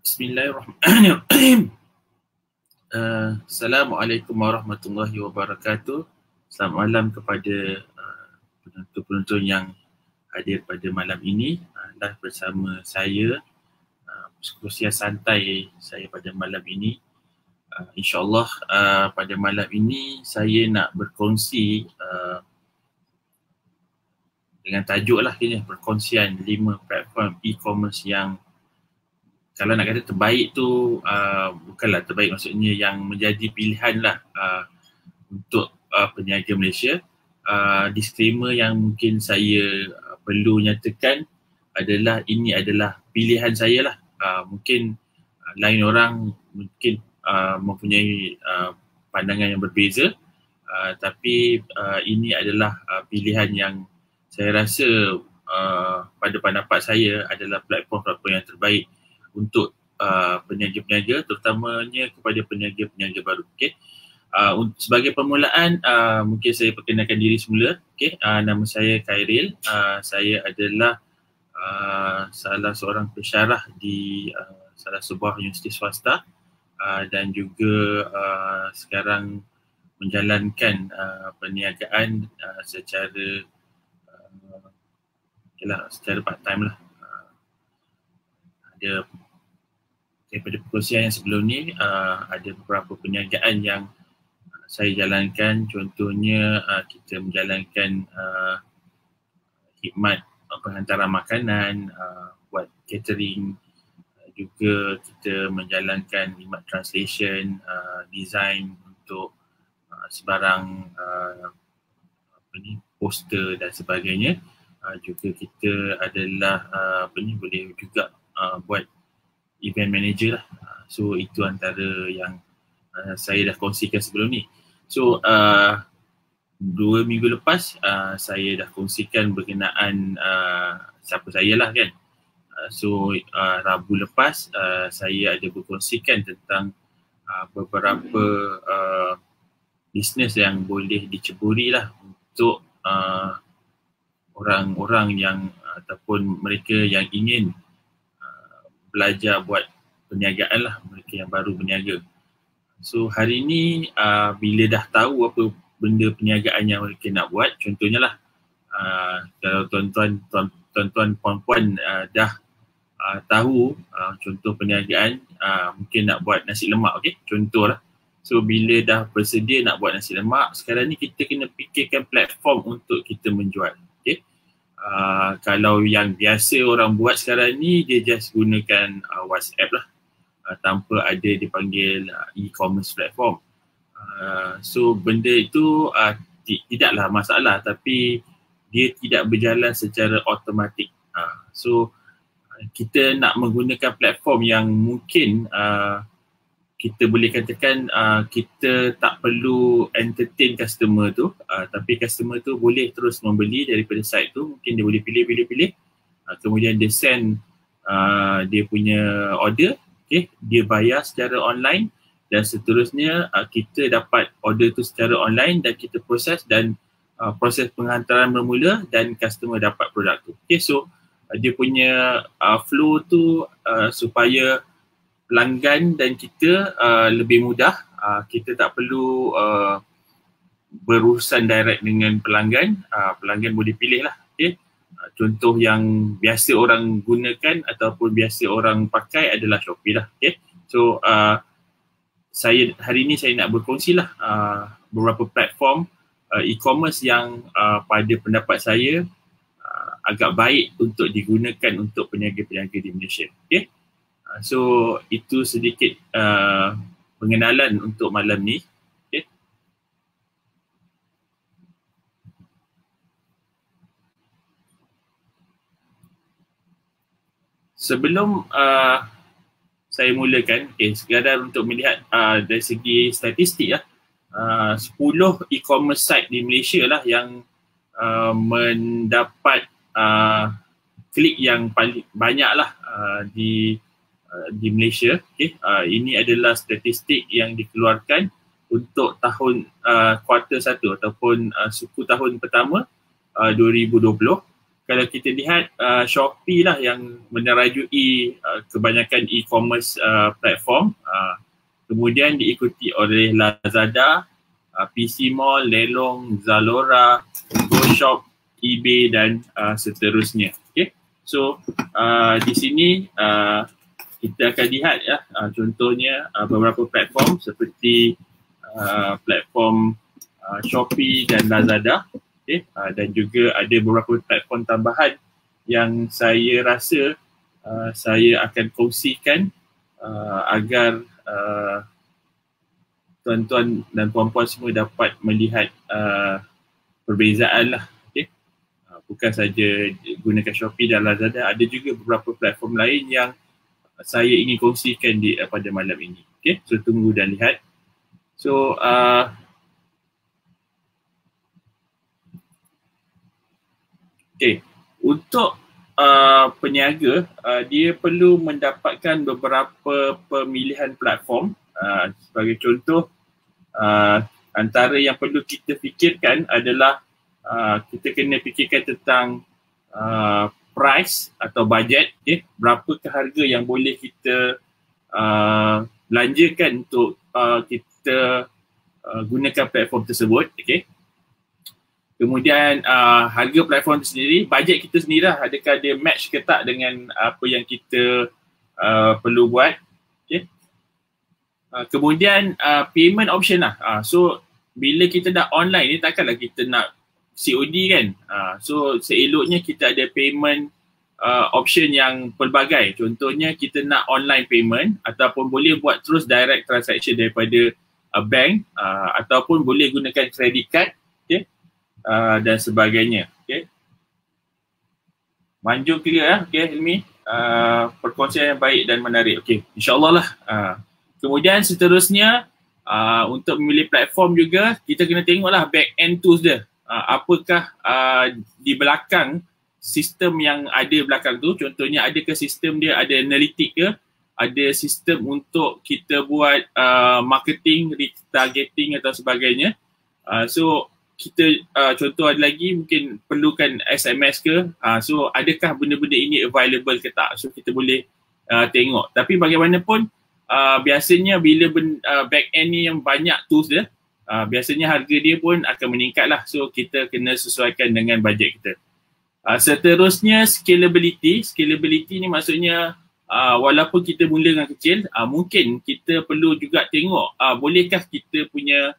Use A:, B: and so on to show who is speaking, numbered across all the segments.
A: Bismillahirrahmanirrahim. Assalamualaikum warahmatullahi wabarakatuh. Selamat malam kepada penonton-penonton yang hadir pada malam ini. Dah bersama saya, perkongsian santai saya pada malam ini. InsyaAllah pada malam ini saya nak berkongsi dengan tajuk lah perkongsian 5 platform e-commerce yang kalau nak kata terbaik tu bukanlah terbaik, maksudnya yang menjadi pilihan lah untuk peniaga Malaysia. Disclaimer yang mungkin saya perlu nyatakan adalah ini adalah pilihan saya lah. Mungkin lain orang mungkin mempunyai pandangan yang berbeza, tapi ini adalah pilihan yang saya rasa pada pendapat saya adalah platform-platform yang terbaik untuk peniaga-peniaga, terutamanya kepada peniaga-peniaga baru. Sebagai permulaan, mungkin saya perkenalkan diri semula. Nama saya Khairil. Saya adalah salah seorang pensyarah di salah sebuah universiti swasta dan juga sekarang menjalankan perniagaan secara part time lah. Ada daripada perkongsian yang sebelum ni, ada beberapa perniagaan yang saya jalankan. Contohnya kita menjalankan khidmat penghantaran makanan, buat catering, juga kita menjalankan khidmat translation, design untuk sebarang poster dan sebagainya. Juga kita adalah boleh juga buat event manager lah. So itu antara yang saya dah kongsikan sebelum ni. So 2 minggu lepas saya dah kongsikan berkenaan siapa saya lah kan. So Rabu lepas saya ada berkongsikan tentang beberapa bisnes yang boleh diceburi lah untuk orang-orang yang ataupun mereka yang ingin belajar buat perniagaan lah, mereka yang baru berniaga. So hari ni bila dah tahu apa benda perniagaan yang mereka nak buat, contohnya lah kalau tuan-tuan puan-puan dah tahu contoh perniagaan, mungkin nak buat nasi lemak, contoh lah. So bila dah bersedia nak buat nasi lemak, sekarang ni kita kena fikirkan platform untuk kita menjual. Kalau yang biasa orang buat sekarang ni, dia just gunakan WhatsApp lah, tanpa ada dipanggil e-commerce platform. So benda itu tidaklah masalah, tapi dia tidak berjalan secara automatik. So kita nak menggunakan platform yang mungkin kita boleh katakan kita tak perlu entertain customer tu, tapi customer tu boleh terus membeli daripada site tu. Mungkin dia boleh pilih, kemudian dia send dia punya order, dia bayar secara online, dan seterusnya kita dapat order tu secara online dan kita proses, dan proses penghantaran bermula dan customer dapat produk tu. So dia punya flow tu supaya pelanggan dan kita lebih mudah. Kita tak perlu berurusan direct dengan pelanggan. Pelanggan boleh pilih lah. Contoh yang biasa orang gunakan ataupun biasa orang pakai adalah Shopee lah. So saya hari ni saya nak berkongsi lah beberapa platform e-commerce yang pada pendapat saya agak baik untuk digunakan untuk peniaga-peniaga di Malaysia. So itu sedikit pengenalan untuk malam ni. Sebelum saya mulakan, sekadar untuk melihat dari segi statistik lah, 10 e-commerce site di Malaysia lah yang mendapat klik yang paling banyak lah di Malaysia. Ini adalah statistik yang dikeluarkan untuk tahun kuartal 1 ataupun suku tahun pertama 2020. kalau kita lihat Shopee lah yang menerajui kebanyakan e-commerce platform. Kemudian diikuti oleh Lazada, PC Mall, Lelong, Zalora, GoShop, eBay dan seterusnya. Okay. So di sini kita akan lihat ya contohnya beberapa platform seperti platform Shopee dan Lazada. Okay. Dan juga ada beberapa platform tambahan yang saya rasa saya akan kongsikan agar tuan-tuan dan puan-puan semua dapat melihat perbezaan lah. Okay. Bukan saja gunakan Shopee dan Lazada, ada juga beberapa platform lain yang saya ingin kongsikan pada malam ini. Okay. So tunggu dan lihat. So okay. Untuk peniaga, dia perlu mendapatkan beberapa pemilihan platform. Sebagai contoh, antara yang perlu kita fikirkan adalah kita kena fikirkan tentang price atau budget. Okay? Berapakah harga yang boleh kita belanjakan untuk kita gunakan platform tersebut. Okay? Kemudian harga platform itu sendiri, bajet kita sendirilah, adakah dia match ke tak dengan apa yang kita perlu buat. Okay. Kemudian payment option lah. So bila kita dah online ni takkanlah kita nak COD kan. So seeloknya kita ada payment option yang pelbagai. Contohnya kita nak online payment ataupun boleh buat terus direct transaction daripada bank ataupun boleh gunakan credit card. Okay. Dan sebagainya. Okay. Manjur clear ya, okay, Hilmi. Perkongsian yang baik dan menarik. Okay, insyaAllah lah. Kemudian seterusnya, untuk memilih platform juga, kita kena tengoklah back end tools dia. Apakah di belakang sistem yang ada belakang tu, contohnya adakah sistem dia ada analitik ke, ada sistem untuk kita buat marketing, retargeting atau sebagainya. So kita contoh ada lagi mungkin perlukan SMS ke, so adakah benda-benda ini available ke tak, so kita boleh tengok. Tapi bagaimanapun biasanya bila back end ni yang banyak tools dia, biasanya harga dia pun akan meningkat lah, so kita kena sesuaikan dengan bajet kita. Seterusnya scalability ni maksudnya walaupun kita mula dengan kecil, mungkin kita perlu juga tengok bolehkah kita punya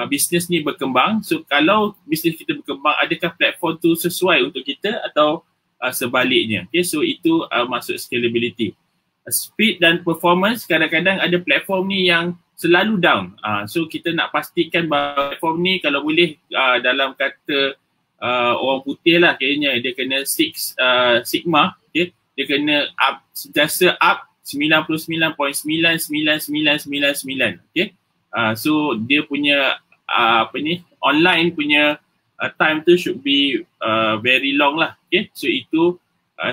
A: bisnes ni berkembang. So kalau bisnes kita berkembang, adakah platform tu sesuai untuk kita atau sebaliknya. Okay, so itu maksud scalability. Speed dan performance, kadang-kadang ada platform ni yang selalu down. So kita nak pastikan bahawa platform ni kalau boleh dalam kata orang putih lah, kayaknya dia kena sigma. Okay, dia kena up, sentiasa up 99.99999. Okay. So dia punya online punya time tu should be very long lah. Okay. So itu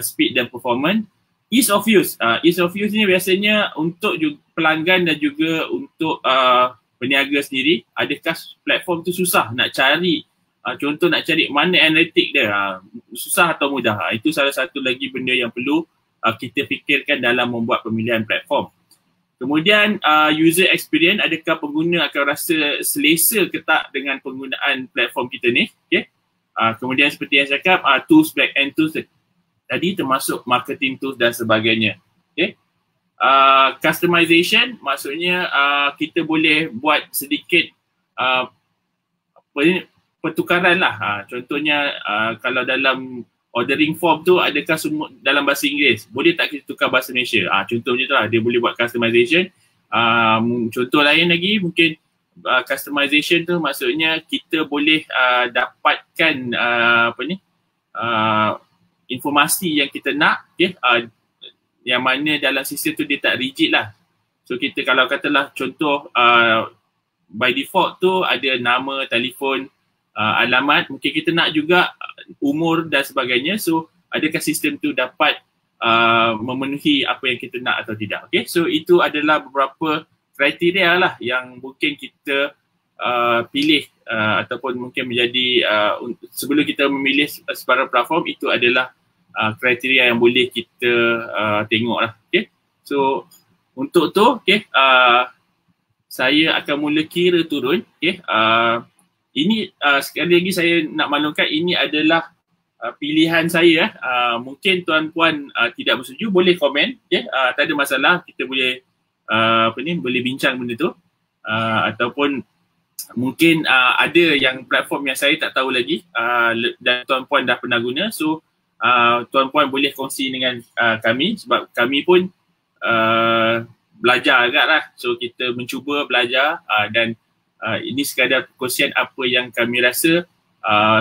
A: speed dan performance. Ease of use. Ease of use ni biasanya untuk pelanggan dan juga untuk peniaga sendiri. Adakah platform tu susah nak cari? Contoh nak cari mana analitik dia, susah atau mudah. Itu salah satu lagi benda yang perlu kita fikirkan dalam membuat pemilihan platform. Kemudian user experience, adakah pengguna akan rasa selesa ke tak dengan penggunaan platform kita ni. Okay. Kemudian seperti yang saya cakap, tools, back end tools tadi termasuk marketing tools dan sebagainya. Okay. Customization maksudnya kita boleh buat sedikit pertukaran lah. Contohnya kalau dalam ordering form tu adakah semua dalam bahasa Inggeris, boleh tak kita tukar bahasa Malaysia. Contoh macam tu lah, dia boleh buat customization. Contoh lain lagi mungkin customization tu maksudnya kita boleh dapatkan informasi yang kita nak, okay? Yang mana dalam sistem tu dia tak rigid lah. So kita kalau katalah contoh by default tu ada nama, telefon, alamat, mungkin kita nak juga umur dan sebagainya. So adakah sistem tu dapat memenuhi apa yang kita nak atau tidak. Okay? So itu adalah beberapa kriteria lah yang mungkin kita pilih ataupun mungkin menjadi sebelum kita memilih sebarang platform, itu adalah kriteria yang boleh kita tengok lah. Okay? So untuk tu saya akan mula kira turun. Okay? Ini sekali lagi saya nak maklumkan, ini adalah pilihan saya. Mungkin tuan-puan tidak bersetuju, boleh komen. Okay? Tak ada masalah, kita boleh boleh bincang benda tu. Ataupun mungkin ada yang platform yang saya tak tahu lagi dan tuan-puan dah pernah guna. So tuan-puan boleh kongsi dengan kami, sebab kami pun belajar agak lah. So kita mencuba belajar dan ini sekadar perkongsian apa yang kami rasa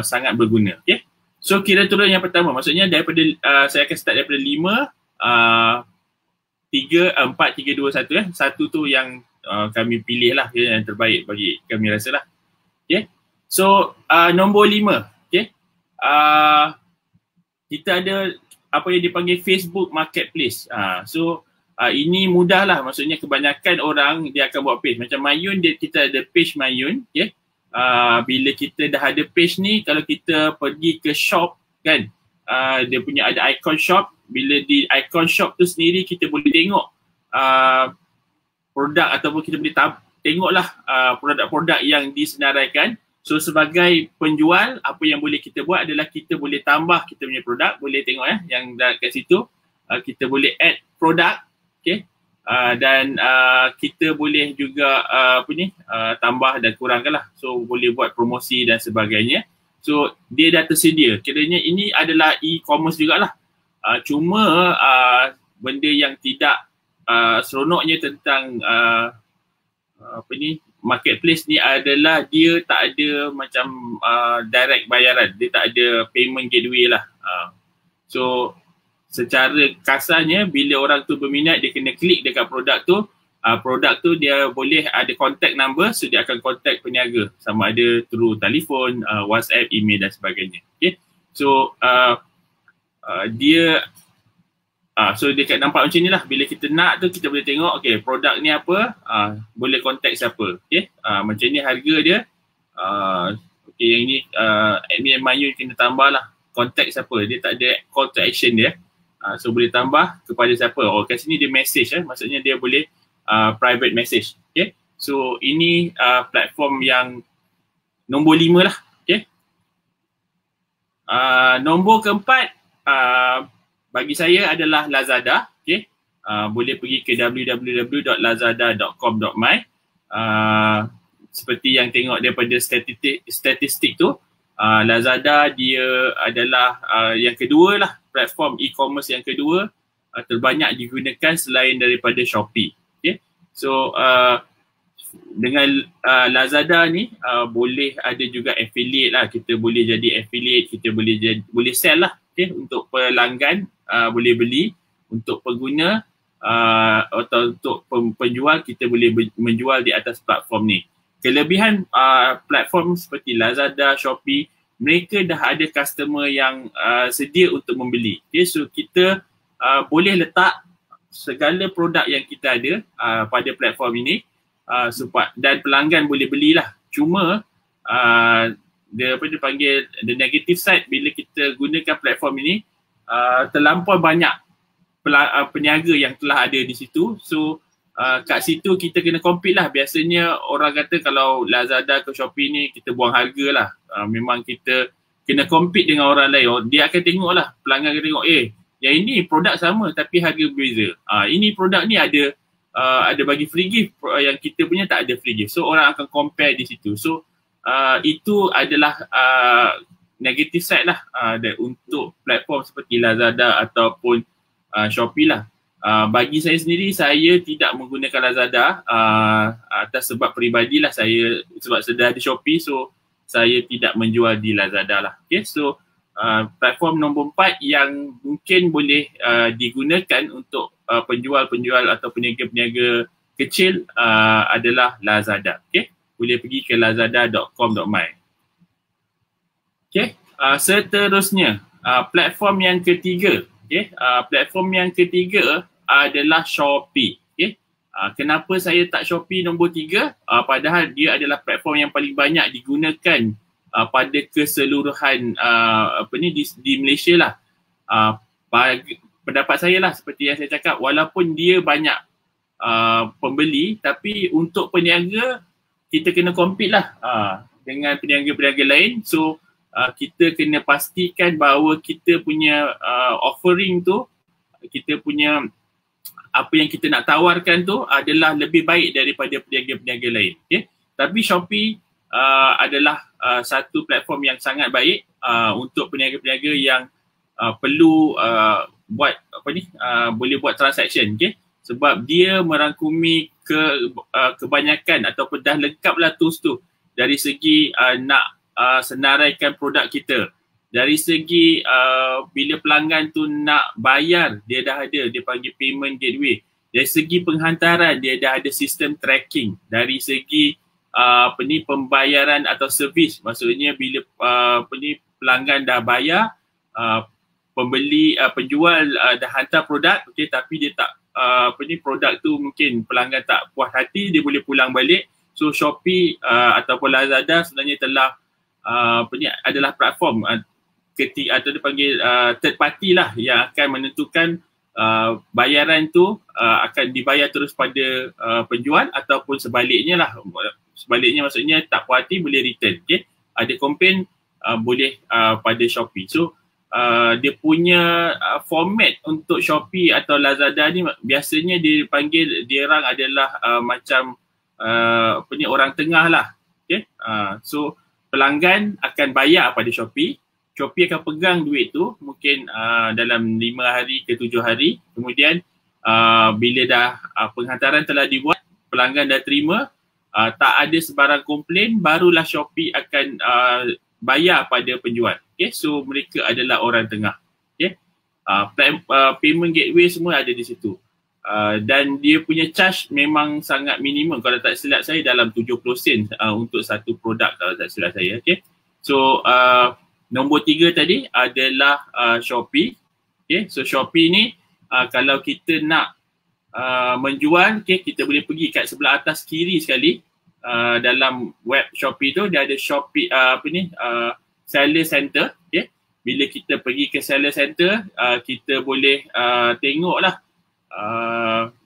A: sangat berguna. Okay? So kira turun yang pertama, maksudnya daripada saya akan start daripada 5, 4, 3, 2, 1. Satu tu yang kami pilih lah, yang terbaik bagi kami rasa lah. Okay? So nombor 5. Okay? Kita ada apa yang dipanggil Facebook Marketplace. So ini mudah lah, maksudnya kebanyakan orang dia akan buat page. Macam Mayun, kita ada page Mayun. Okay? Bila kita dah ada page ni, kalau kita pergi ke shop kan, dia punya ada icon shop. Bila di icon shop tu sendiri, kita boleh tengok produk, ataupun kita boleh tengoklah produk-produk yang disenaraikan. So sebagai penjual, apa yang boleh kita buat adalah kita boleh tambah kita punya produk. Boleh tengok yang kat situ. Kita boleh add produk. Okay. Dan kita boleh juga tambah dan kurangkan lah. So boleh buat promosi dan sebagainya. So dia dah tersedia. Kiranya ini adalah e-commerce jugalah. Cuma benda yang tidak seronoknya tentang marketplace ni adalah dia tak ada macam direct bayaran. Dia tak ada payment gateway lah. So secara kasarnya, bila orang tu berminat, dia kena klik dekat produk tu dia boleh ada contact number. So dia akan contact peniaga, sama ada through telefon, WhatsApp, email dan sebagainya. Okay? So dia so dekat nampak macam ni lah. Bila kita nak tu, kita boleh tengok okay, produk ni apa, boleh contact siapa. Okay? Macam ni harga dia. Okay, yang ni admin Mayun kena tambah lah contact siapa. Dia tak ada call to action dia. So boleh tambah kepada siapa. Kat sini dia message, maksudnya dia boleh private message. Okay? So ini platform yang nombor 5 lah. Okay? Nombor keempat bagi saya adalah Lazada. Okay? Boleh pergi ke www.lazada.com.my. Seperti yang tengok daripada statistik tu, Lazada dia adalah yang kedua lah, platform e-commerce yang kedua terbanyak digunakan selain daripada Shopee. Okay? So dengan Lazada ni boleh ada juga affiliate lah. Kita boleh jadi affiliate, kita boleh sell lah. Okay? Untuk pelanggan boleh beli, untuk pengguna atau untuk penjual kita boleh menjual di atas platform ni. Kelebihan platform seperti Lazada, Shopee, mereka dah ada customer yang sedia untuk membeli. Okay, so kita boleh letak segala produk yang kita ada pada platform ini dan pelanggan boleh belilah. Cuma dia panggil the negative side, bila kita gunakan platform ini terlampau banyak peniaga yang telah ada di situ. So kat situ kita kena compete lah. Biasanya orang kata kalau Lazada ke Shopee ni kita buang harga lah. Memang kita kena compete dengan orang lain. Dia akan tengok lah, pelanggan akan tengok yang ini produk sama tapi harga berbeza. Ini produk ni ada bagi free gift, yang kita punya tak ada free gift. So orang akan compare di situ. So itu adalah negative side lah untuk platform seperti Lazada ataupun Shopee lah. Bagi saya sendiri, saya tidak menggunakan Lazada atas sebab peribadilah saya, sebab sudah ada Shopee, so saya tidak menjual di Lazada lah. Okay, so platform nombor 4 yang mungkin boleh digunakan untuk penjual-penjual atau peniaga-peniaga kecil adalah Lazada. Okay, boleh pergi ke lazada.com.my. Okay, seterusnya platform yang ketiga. Okay, platform yang ketiga adalah Shopee. Okay, Kenapa saya tak Shopee nombor 3? Padahal dia adalah platform yang paling banyak digunakan pada keseluruhan di Malaysia lah. Pendapat saya lah seperti yang saya cakap, walaupun dia banyak pembeli, tapi untuk peniaga kita kena compete lah dengan peniaga-peniaga lain. So kita kena pastikan bahawa kita punya offering tu, kita punya apa yang kita nak tawarkan tu adalah lebih baik daripada peniaga-peniaga lain. Okay? Tapi Shopee adalah satu platform yang sangat baik untuk peniaga-peniaga yang perlu boleh buat transaction. Okay? Sebab dia merangkumi kebanyakan ataupun dah lengkap lah tools tu dari segi nak senaraikan produk kita. Dari segi bila pelanggan tu nak bayar, dia dah ada, dia panggil payment gateway. Dari segi penghantaran, dia dah ada sistem tracking. Dari segi pembayaran atau servis, maksudnya bila pelanggan dah bayar, penjual dah hantar produk, okay, tapi dia tak produk tu mungkin pelanggan tak puas hati, dia boleh pulang balik. So Shopee ataupun Lazada sebenarnya telah adalah platform atau dipanggil third party lah yang akan menentukan bayaran tu akan dibayar terus pada penjual ataupun sebaliknya lah. Sebaliknya maksudnya tak puas hati boleh return. Okay? Ada komplain boleh pada Shopee. So dia punya format untuk Shopee atau Lazada ni biasanya dia panggil, dia orang adalah macam orang tengah lah. Okay? So pelanggan akan bayar pada Shopee. Shopee akan pegang duit tu mungkin dalam 5 hari ke 7 hari. Kemudian bila dah penghantaran telah dibuat, pelanggan dah terima, tak ada sebarang komplain, barulah Shopee akan bayar pada penjual. Okay, so mereka adalah orang tengah. Okay, payment gateway semua ada di situ. Dan dia punya charge memang sangat minimum. Kalau tak silap saya dalam 70 sen untuk satu produk kalau tak silap saya. Okay, so nombor 3 tadi adalah Shopee. Okay, so Shopee ni kalau kita nak menjual, okay, kita boleh pergi kat sebelah atas kiri sekali. Dalam web Shopee tu dia ada Shopee seller center. Okay, bila kita pergi ke seller center, kita boleh tengok lah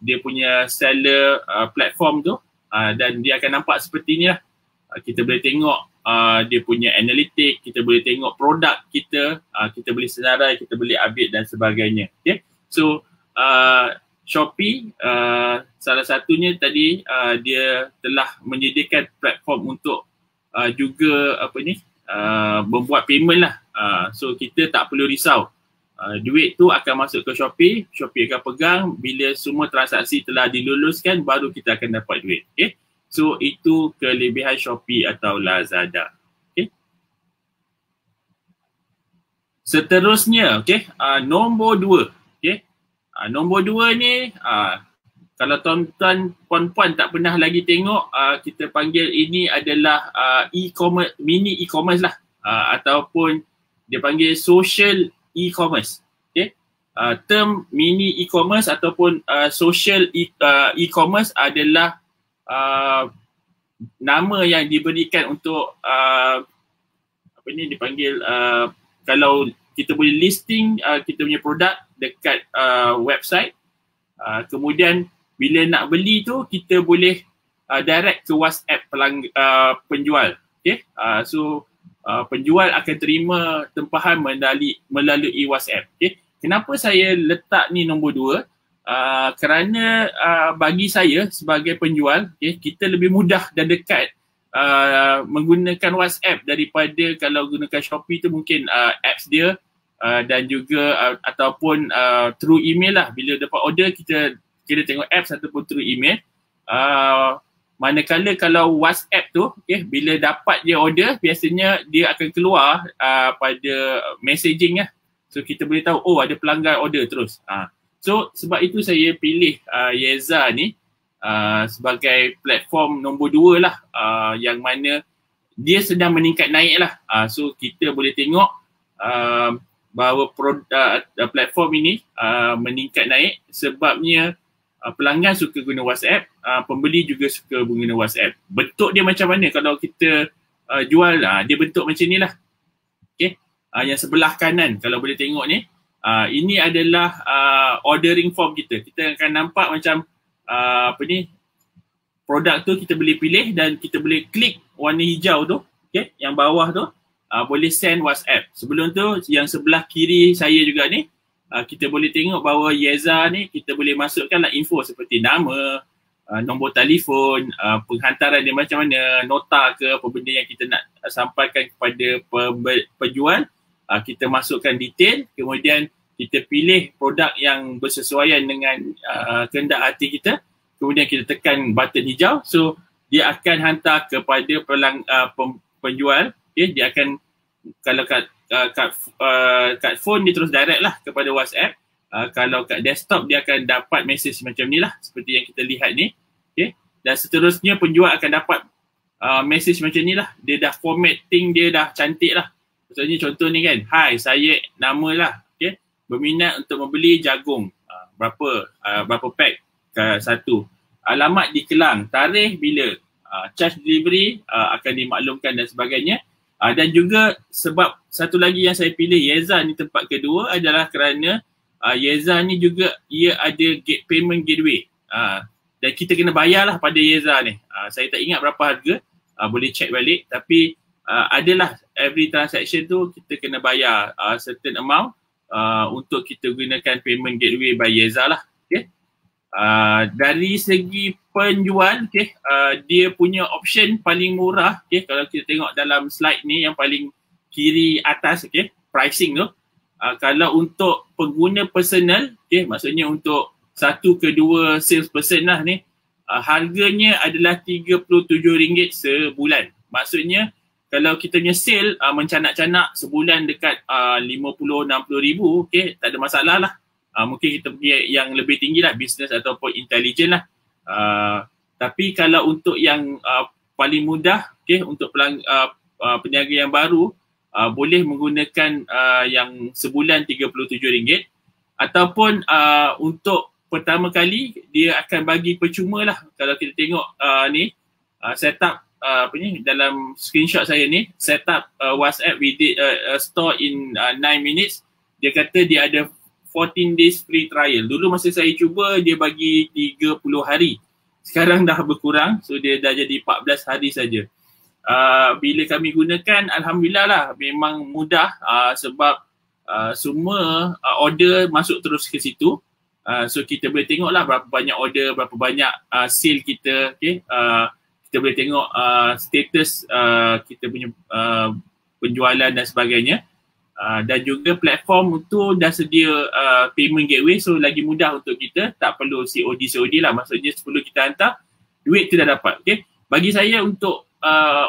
A: dia punya seller platform tu, dan dia akan nampak seperti ni lah. Kita boleh tengok dia punya analitik, kita boleh tengok produk kita, kita boleh senarai, kita boleh update dan sebagainya. Okay? So Shopee salah satunya tadi dia telah menyediakan platform untuk juga membuat payment lah. So kita tak perlu risau. Duit tu akan masuk ke Shopee, Shopee akan pegang, bila semua transaksi telah diluluskan baru kita akan dapat duit. Okay? So itu kelebihan Shopee atau Lazada. Okay? Seterusnya, okay, nombor 2. Okay? Nombor 2 ni, kalau tuan-tuan, puan-puan tak pernah lagi tengok, kita panggil ini adalah e-commerce, mini e-commerce lah, ataupun dia panggil social e-commerce. Okay? Term mini e-commerce ataupun social e-commerce adalah nama yang diberikan untuk dipanggil kalau kita boleh listing kita punya produk dekat website, kemudian bila nak beli tu kita boleh direct ke WhatsApp penjual. Okay? So penjual akan terima tempahan melalui WhatsApp. Okay? Kenapa saya letak ni nombor 2? Kerana bagi saya sebagai penjual, okay, kita lebih mudah dan dekat menggunakan WhatsApp daripada kalau gunakan Shopee tu mungkin apps dia dan juga ataupun through email lah. Bila dapat order kita tengok apps ataupun through email. Manakala kalau WhatsApp tu, okay, bila dapat dia order, biasanya dia akan keluar pada messaging lah. So kita boleh tahu, oh ada pelanggan order terus. So sebab itu saya pilih Yeza ni sebagai platform nombor 2 lah, yang mana dia sedang meningkat naik lah. So kita boleh tengok bahawa platform ini meningkat naik sebabnya pelanggan suka guna WhatsApp, pembeli juga suka guna WhatsApp. Bentuk dia macam mana kalau kita jual, dia bentuk macam ni lah. Okay. Yang sebelah kanan kalau boleh tengok ni, ini adalah ordering form kita. Kita akan nampak macam produk tu kita boleh pilih dan kita boleh klik warna hijau tu, okay, yang bawah tu, boleh send WhatsApp. Sebelum tu yang sebelah kiri saya juga ni, kita boleh tengok bahawa Yeza ni kita boleh masukkanlah info seperti nama, nombor telefon, penghantaran dia macam mana, nota ke apa benda yang kita nak sampaikan kepada penjual. Kita masukkan detail, kemudian kita pilih produk yang bersesuaian dengan kehendak hati kita, kemudian kita tekan button hijau, so dia akan hantar kepada penjual. Okay? Dia akan, kalau kat phone dia terus direct lah kepada WhatsApp. Kalau kat desktop dia akan dapat mesej macam ni lah, seperti yang kita lihat ni. Okay? Dan seterusnya penjual akan dapat mesej macam ni lah. Dia dah formatting, dia dah cantik lah. Maksudnya contoh ni kan, hai saya nama lah, okay, berminat untuk membeli jagung, berapa pack, satu, alamat di Kelang, tarikh bila, charge delivery akan dimaklumkan dan sebagainya. Dan juga sebab satu lagi yang saya pilih Yeza ni tempat kedua adalah kerana Yeza ni juga ia ada payment gateway, dan kita kena bayar lah pada Yeza ni. Saya tak ingat berapa harga, boleh check balik, tapi adalah every transaction tu kita kena bayar certain amount untuk kita gunakan payment gateway by Yeza lah. Okay. Dari segi penjual, okay, dia punya option paling murah, okay, kalau kita tengok dalam slide ni yang paling kiri atas, okay, pricing tu, kalau untuk pengguna personal, okay, maksudnya untuk 1 ke 2 salesperson lah ni, harganya adalah RM37 sebulan. Maksudnya kalau kita punya sale mencanak-canak sebulan dekat 50-60 ribu, okay, tak ada masalah lah. Mungkin kita pergi yang lebih tinggi lah, business ataupun intelligent lah. Tapi kalau untuk yang paling mudah, okay, untuk peniaga yang baru, boleh menggunakan yang sebulan RM37, ataupun untuk pertama kali dia akan bagi percuma lah. Kalau kita tengok ni, setup dalam screenshot saya ni, setup WhatsApp we did store in 9 minutes. Dia kata dia ada 14 days free trial. Dulu masa saya cuba dia bagi 30 hari. Sekarang dah berkurang, so dia dah jadi 14 hari saja. Bila kami gunakan, alhamdulillah lah, memang mudah, sebab semua order masuk terus ke situ. So kita boleh tengok lah berapa banyak order, berapa banyak sale kita, okay. Kita boleh tengok status kita punya penjualan dan sebagainya. Dan juga platform tu dah sedia payment gateway, so lagi mudah untuk kita, tak perlu COD lah. Maksudnya sebelum kita hantar, duit tu dah dapat. Okay? Bagi saya untuk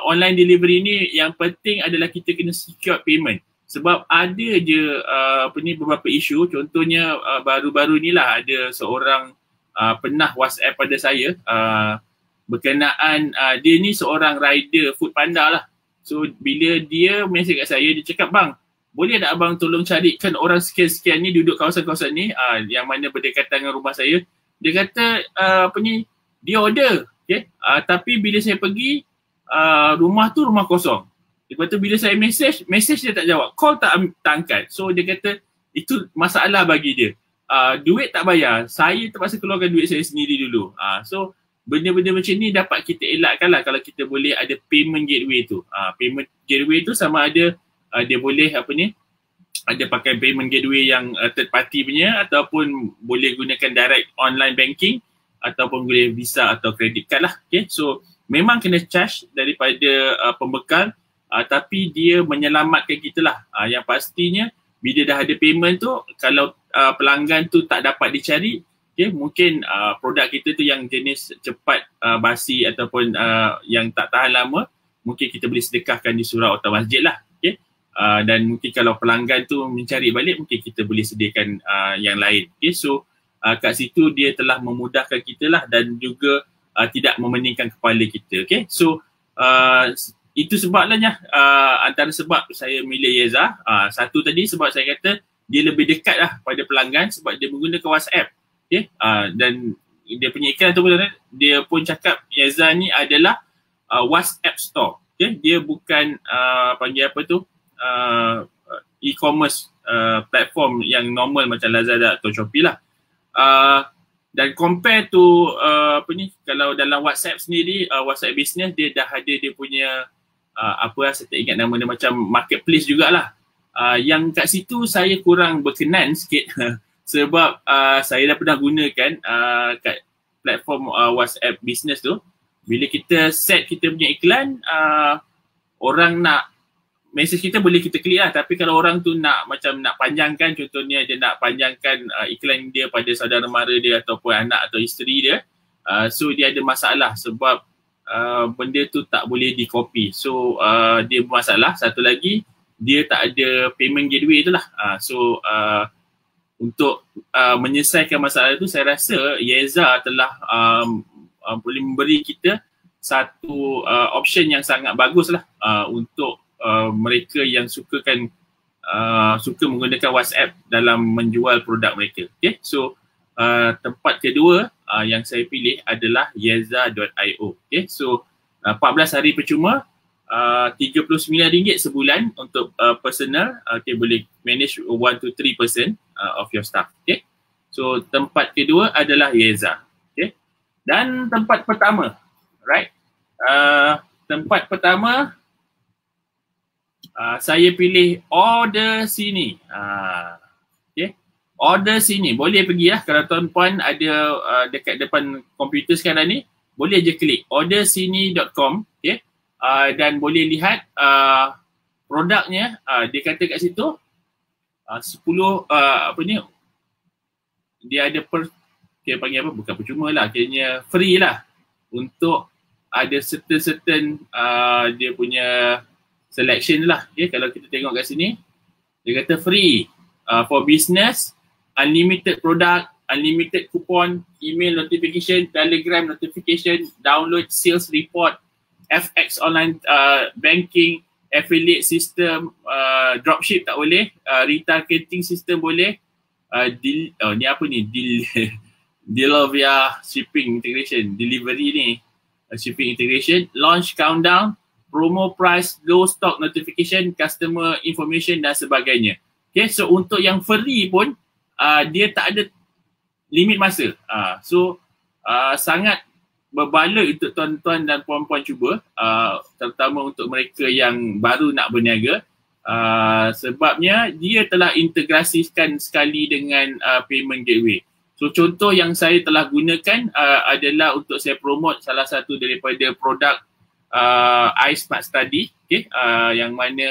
A: online delivery ni, yang penting adalah kita kena secure payment. Sebab ada je beberapa isu. Contohnya baru-baru ni lah ada seorang pernah WhatsApp pada saya berkenaan dia ni seorang rider food panda lah. So bila dia mesej kat saya, dia cakap, bang, boleh tak abang tolong carikan orang sekian-sekian ni duduk kawasan-kawasan ni yang mana berdekatan dengan rumah saya. Dia kata dia order, okay? Tapi bila saya pergi rumah tu rumah kosong. Lepas tu bila saya mesej dia tak jawab, call tak angkat. So dia kata itu masalah bagi dia. Duit tak bayar, saya terpaksa keluarkan duit saya sendiri dulu. So benda-benda macam ni dapat kita elakkan lah kalau kita boleh ada payment gateway tu. Payment gateway tu sama ada dia boleh ada pakai payment gateway yang third party punya, ataupun boleh gunakan direct online banking, ataupun boleh Visa atau credit card lah. Okay? So memang kena charge daripada pembekal, tapi dia menyelamatkan kita lah. Yang pastinya bila dah ada payment tu, kalau pelanggan tu tak dapat dicari, okay, mungkin produk kita tu yang jenis cepat basi ataupun yang tak tahan lama, mungkin kita boleh sedekahkan di surau atau masjid lah. Okay? Dan mungkin kalau pelanggan tu mencari balik, mungkin kita boleh sediakan yang lain. Okay? So kat situ dia telah memudahkan kita lah, dan juga tidak memeningkan kepala kita. Okay? So itu sebabnya antara sebab saya milih Yeza. Satu tadi sebab saya kata dia lebih dekat lah pada pelanggan sebab dia menggunakan WhatsApp. Okay? Dan dia punya iklan tu pun dia pun cakap Yeza ni adalah WhatsApp store. Okay? Dia bukan panggil apa tu e-commerce platform yang normal macam Lazada atau Shopee lah. Dan compare to kalau dalam WhatsApp sendiri, WhatsApp business dia dah ada dia punya saya tak ingat nama dia, macam marketplace jugalah. Yang kat situ saya kurang berkenan sikit sebab saya dah pernah gunakan kat platform WhatsApp business tu. Bila kita set kita punya iklan, orang nak message kita boleh kita klik lah, tapi kalau orang tu nak panjangkan, contohnya dia nak panjangkan iklan dia pada saudara mara dia ataupun anak atau isteri dia, so dia ada masalah sebab benda tu tak boleh di copy. So dia bermasalah. Satu lagi, dia tak ada payment gateway tu lah. Untuk menyelesaikan masalah itu, saya rasa Yeza telah boleh memberi kita satu option yang sangat bagus lah untuk mereka yang suka menggunakan WhatsApp dalam menjual produk mereka. Okay? So tempat kedua yang saya pilih adalah Yeza.io. Okay? So 14 hari percuma, RM39 sebulan untuk personal. Okay, boleh manage 1 to 3% of your staff. Okay? So tempat kedua adalah Yeza. Okay? Dan tempat pertama, right? Tempat pertama saya pilih Order Sini. Okay? Order Sini, boleh pergi lah kalau tuan-puan ada dekat depan komputer sekarang ni, boleh je klik ordersini.com. Okay? Dan boleh lihat produknya. Dia kata kat situ 10 dia ada panggil apa, bukan percuma lah, kayaknya free lah, untuk ada certain dia punya selection lah. Okay, kalau kita tengok kat sini, dia kata free for business, unlimited product, unlimited coupon, email notification, telegram notification, download sales report, FX online banking, affiliate system, dropship tak boleh, retargeting system boleh, ni apa ni, deal of ya shipping integration, delivery ni, shipping integration, launch countdown, promo price, low stock notification, customer information dan sebagainya. Okay, so untuk yang free pun dia tak ada limit masa. Sangat berbaloi untuk tuan-tuan dan puan-puan cuba, terutama untuk mereka yang baru nak berniaga, sebabnya dia telah integrasikan sekali dengan payment gateway. So contoh yang saya telah gunakan adalah untuk saya promote salah satu daripada produk iSmart Study, okay, yang mana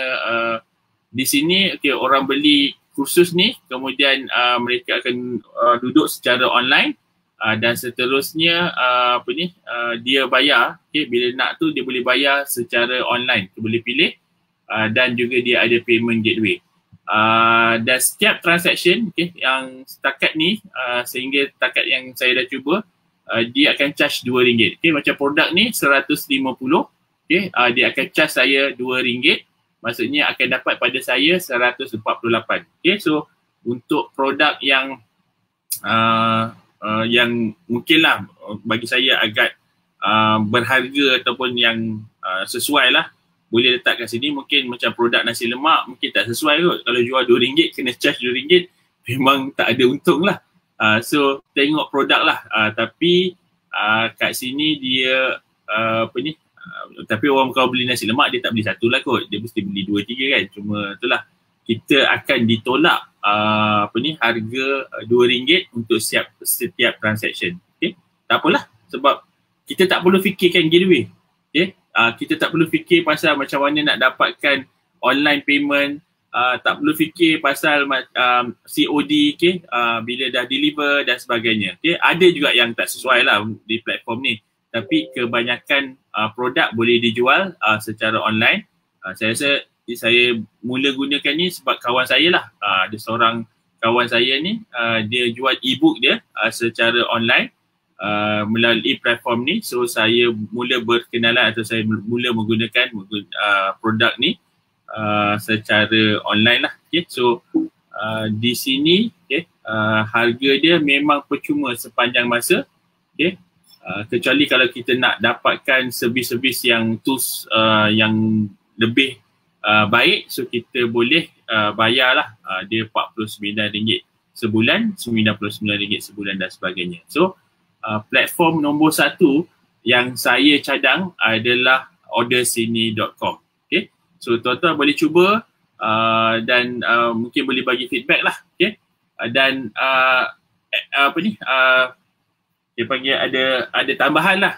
A: di sini orang beli kursus ni, kemudian mereka akan duduk secara online. Dan seterusnya dia bayar, okay, bila nak tu dia boleh bayar secara online, dia boleh pilih, dan juga dia ada payment gateway. Dan setiap transaction, okay, yang setakat ni, sehingga setakat yang saya dah cuba, dia akan charge RM2. Okay, macam produk ni 150, okay, dia akan charge saya RM2, maksudnya akan dapat pada saya 148. Okay, so untuk produk yang mungkinlah bagi saya agak berharga ataupun yang sesuai lah, boleh letak kat sini. Mungkin macam produk nasi lemak mungkin tak sesuai kot, kalau jual RM2 kena charge RM2, memang tak ada untung lah. So tengok produk lah, tapi kat sini dia tapi orang kalau beli nasi lemak dia tak beli satu lah kot, dia mesti beli 2-3 kan. Cuma itulah, kita akan ditolak harga RM2 untuk setiap transaction. Okay? Tak apalah, sebab kita tak perlu fikirkan gateway. Okay? Kita tak perlu fikir pasal macam mana nak dapatkan online payment, tak perlu fikir pasal COD, okay? Bila dah deliver dan sebagainya. Okay? Ada juga yang tak sesuai lah di platform ni, tapi kebanyakan produk boleh dijual secara online. Saya rasa saya mula gunakan ni sebab kawan saya lah. Ada seorang kawan saya ni, dia jual e-book dia secara online melalui platform ni. So saya mula berkenalan atau saya mula menggunakan produk ni secara online lah. Okay? So di sini, okay, harga dia memang percuma sepanjang masa. Okay. Kecuali kalau kita nak dapatkan servis-servis yang tools yang lebih baik, so kita boleh bayarlah dia RM49 sebulan, RM99 sebulan dan sebagainya. So platform nombor 1 yang saya cadang adalah ordersini.com. Okay. So tuan-tuan boleh cuba dan mungkin boleh bagi feedback lah. Okay. Dan dia panggil ada tambahan lah.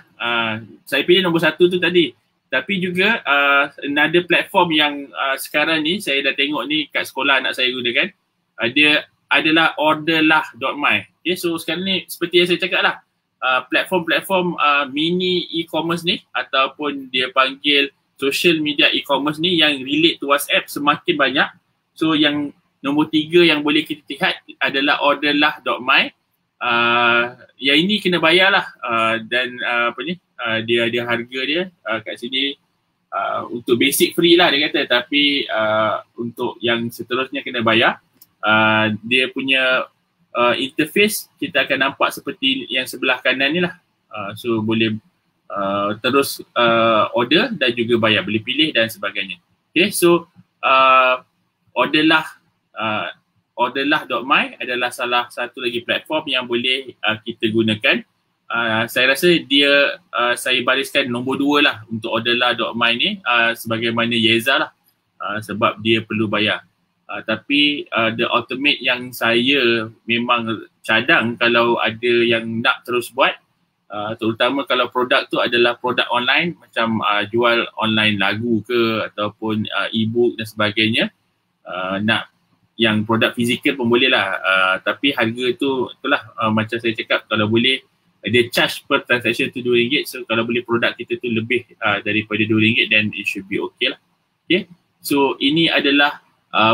A: Saya pilih nombor 1 tu tadi. Tapi juga another platform yang sekarang ni saya dah tengok ni kat sekolah anak saya gunakan, dia adalah orderlah.my. Okay, so sekarang ni seperti yang saya cakap lah, platform-platform mini e-commerce ni ataupun dia panggil social media e-commerce ni yang relate to WhatsApp semakin banyak. So yang nombor 3 yang boleh kita lihat adalah orderlah.my. Yang ini kena bayar lah dan dia ada harga dia kat sini untuk basic free lah dia kata, tapi untuk yang seterusnya kena bayar. Dia punya interface kita akan nampak seperti yang sebelah kanan ni lah. So boleh terus order dan juga bayar, boleh pilih dan sebagainya. Okay, so orderlah.my adalah salah satu lagi platform yang boleh kita gunakan. Saya rasa dia saya bariskan nombor 2 lah untuk orderlah.my ni sebagaimana Yeza lah, sebab dia perlu bayar. Tapi the ultimate yang saya memang cadang kalau ada yang nak terus buat, terutama kalau produk tu adalah produk online macam jual online lagu ke ataupun e-book dan sebagainya, nak yang produk fizikal pun boleh lah, tapi harga tu itulah macam saya cakap, kalau boleh dia charge per transaction tu RM2, so kalau boleh produk kita tu lebih daripada RM2 then it should be okay lah. Okay, so ini adalah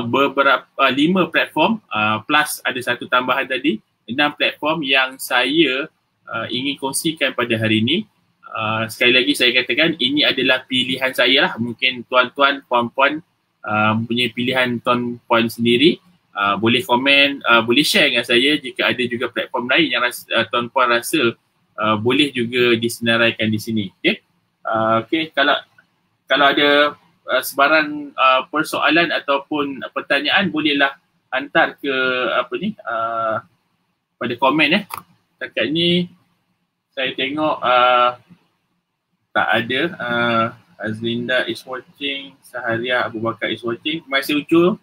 A: beberapa 5 platform plus ada satu tambahan tadi, 6 platform yang saya ingin kongsikan pada hari ini. Sekali lagi saya katakan ini adalah pilihan saya lah, mungkin tuan-tuan, puan-puan punya pilihan tuan-puan sendiri. Boleh komen, boleh share dengan saya jika ada juga platform lain yang tuan-puan rasa boleh juga disenaraikan di sini. Okay, okay, kalau ada sebarang persoalan ataupun pertanyaan, bolehlah hantar ke pada komen. Setakat ni saya tengok tak ada. Azlinda is watching, Saharia Abu Bakar is watching. Terima kasih Ucu.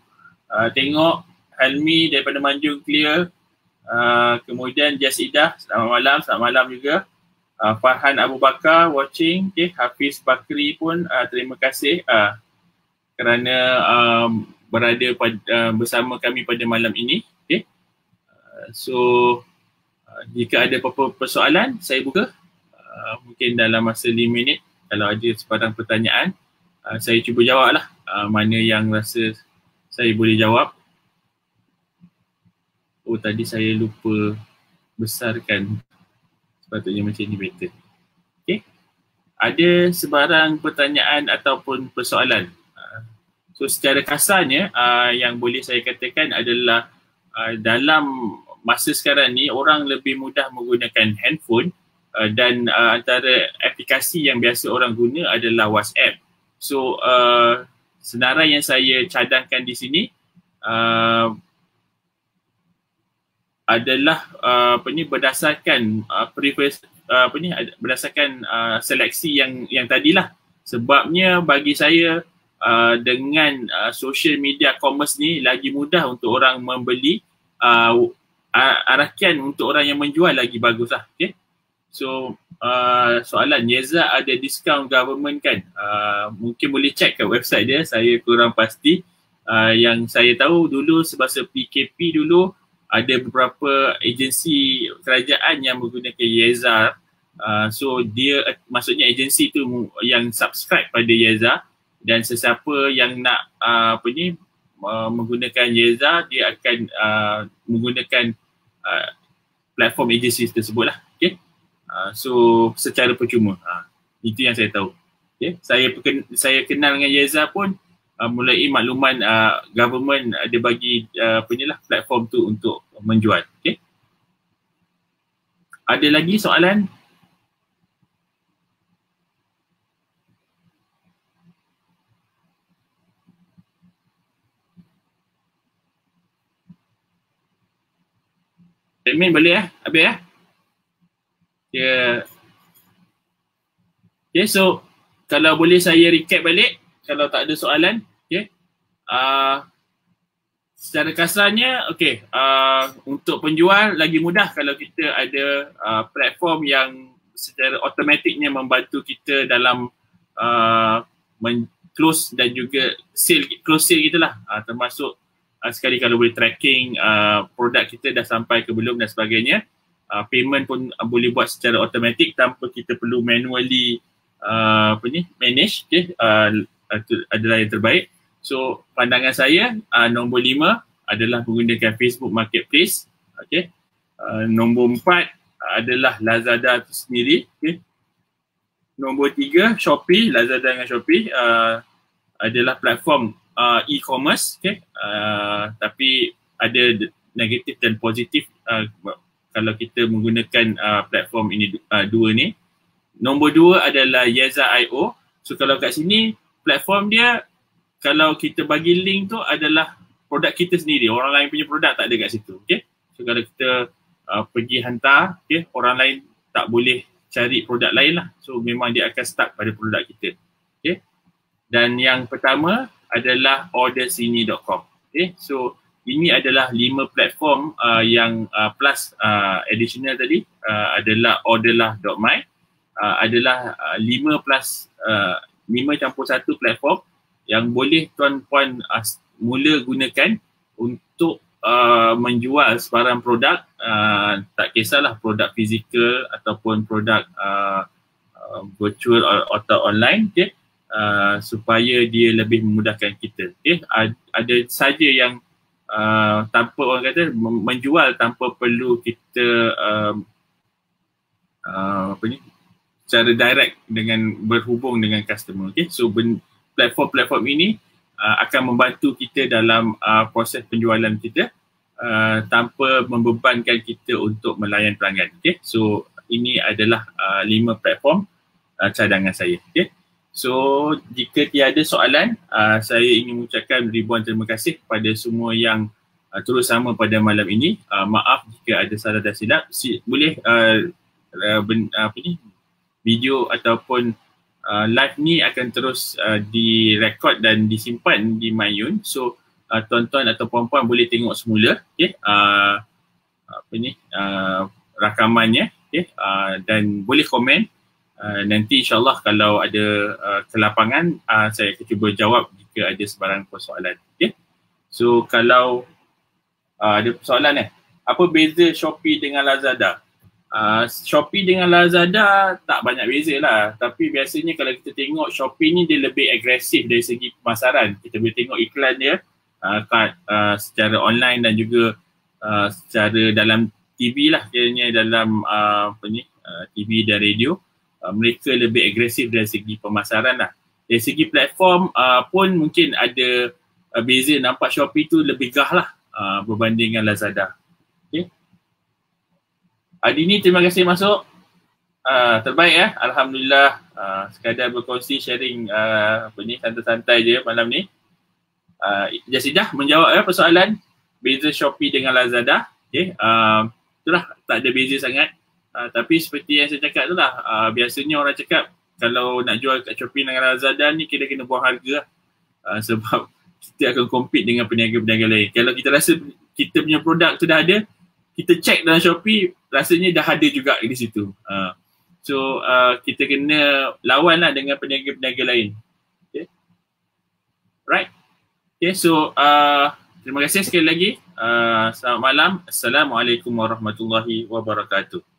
A: Tengok Helmi daripada Manjung clear. Kemudian Jasidah, selamat malam juga. Farhan Abu Bakar watching. Okay. Hafiz Bakri pun terima kasih kerana berada bersama kami pada malam ini. Okay. So jika ada apa-apa persoalan, saya buka mungkin dalam masa 5 minit. Kalau ada sebarang pertanyaan, saya cuba jawab lah mana yang rasa saya boleh jawab. Oh, tadi saya lupa besarkan, sepatutnya macam ni better. Okay, ada sebarang pertanyaan ataupun persoalan? So secara kasarnya yang boleh saya katakan adalah dalam masa sekarang ni orang lebih mudah menggunakan handphone dan antara aplikasi yang biasa orang guna adalah WhatsApp. So senarai yang saya cadangkan di sini adalah berdasarkan berdasarkan seleksi yang tadilah. Sebabnya bagi saya dengan social media commerce ni lagi mudah untuk orang membeli, arakan untuk orang yang menjual lagi bagus lah. Okay? So soalan, Yeza ada diskaun government kan? Mungkin boleh check kat website dia, saya kurang pasti. Yang saya tahu dulu semasa PKP dulu ada beberapa agensi kerajaan yang menggunakan Yeza. So dia maksudnya agensi tu yang subscribe pada Yeza, dan sesiapa yang nak menggunakan Yeza, dia akan menggunakan platform agensi tersebut lah. Okay? So secara percuma, itu yang saya tahu. Okay? Saya kenal dengan Yeza pun mulai makluman government ada bagi platform tu untuk menjual. Okay? Ada lagi soalan? Admin boleh habis Okay, so kalau boleh saya recap balik kalau tak ada soalan. Okay. Secara kasarnya, untuk penjual lagi mudah kalau kita ada platform yang secara automatiknya membantu kita dalam close dan juga close sale kita lah, termasuk sekali kalau boleh tracking produk kita dah sampai ke belum dan sebagainya. Payment pun boleh buat secara automatik tanpa kita perlu manually manage. Itu adalah yang terbaik. So pandangan saya nombor 5 adalah menggunakan Facebook Marketplace. Nombor 4 adalah Lazada itu sendiri. Nombor 3 Shopee, Lazada dengan Shopee adalah platform e-commerce. Tapi ada negatif dan positif kalau kita menggunakan platform ini dua ni. Nombor 2 adalah Yeza.io. So kalau kat sini platform dia, kalau kita bagi link tu adalah produk kita sendiri. Orang lain punya produk tak ada kat situ. So kalau kita pergi hantar, orang lain tak boleh cari produk lain lah. So memang dia akan stuck pada produk kita. Dan yang pertama adalah ordersini.com. So ini adalah 5 platform yang plus additional tadi adalah orderlah.my. Adalah 5 campur 1 platform yang boleh tuan-puan mula gunakan untuk menjual sebarang produk, tak kisahlah produk fizikal ataupun produk virtual atau online, supaya dia lebih memudahkan kita. Ada saja yang tanpa orang kata menjual tanpa perlu kita secara direct dengan berhubung dengan customer. So platform-platform ini akan membantu kita dalam proses penjualan kita tanpa membebankan kita untuk melayan pelanggan. So ini adalah 5 platform cadangan saya. So jika tiada soalan, saya ingin mengucapkan ribuan terima kasih kepada semua yang terus sama pada malam ini. Maaf jika ada salah dan silap. Boleh video ataupun live ni akan terus direkod dan disimpan di Myun. So tuan-tuan atau puan-puan boleh tengok semula rakamannya, dan boleh komen. Nanti insyaAllah kalau ada kelapangan, saya akan cuba jawab jika ada sebarang persoalan. So kalau ada persoalan apa beza Shopee dengan Lazada? Shopee dengan Lazada tak banyak beza lah, tapi biasanya kalau kita tengok Shopee ni dia lebih agresif dari segi pemasaran. Kita boleh tengok iklan dia secara online dan juga secara dalam TV lah, kiranya dalam TV dan radio. Mereka lebih agresif dari segi pemasaran lah. Dari segi platform pun mungkin ada beza. Nampak Shopee tu lebih gah lah berbanding dengan Lazada. Adini, terima kasih masuk. Terbaik Alhamdulillah. Sekadar berkongsi sharing santai-santai je malam ni. Jasidah menjawab persoalan beza Shopee dengan Lazada. Itulah, tak ada beza sangat. Tapi seperti yang saya cakap tu lah, biasanya orang cakap kalau nak jual kat Shopee dengan Lazada ni kena buang harga lah. Sebab kita akan compete dengan peniaga-peniaga lain. Kalau kita rasa kita punya produk tu dah ada, kita check dalam Shopee, rasanya dah ada juga di situ. So kita kena lawan lah dengan peniaga-peniaga lain. Right? So terima kasih sekali lagi. Selamat malam. Assalamualaikum warahmatullahi wabarakatuh.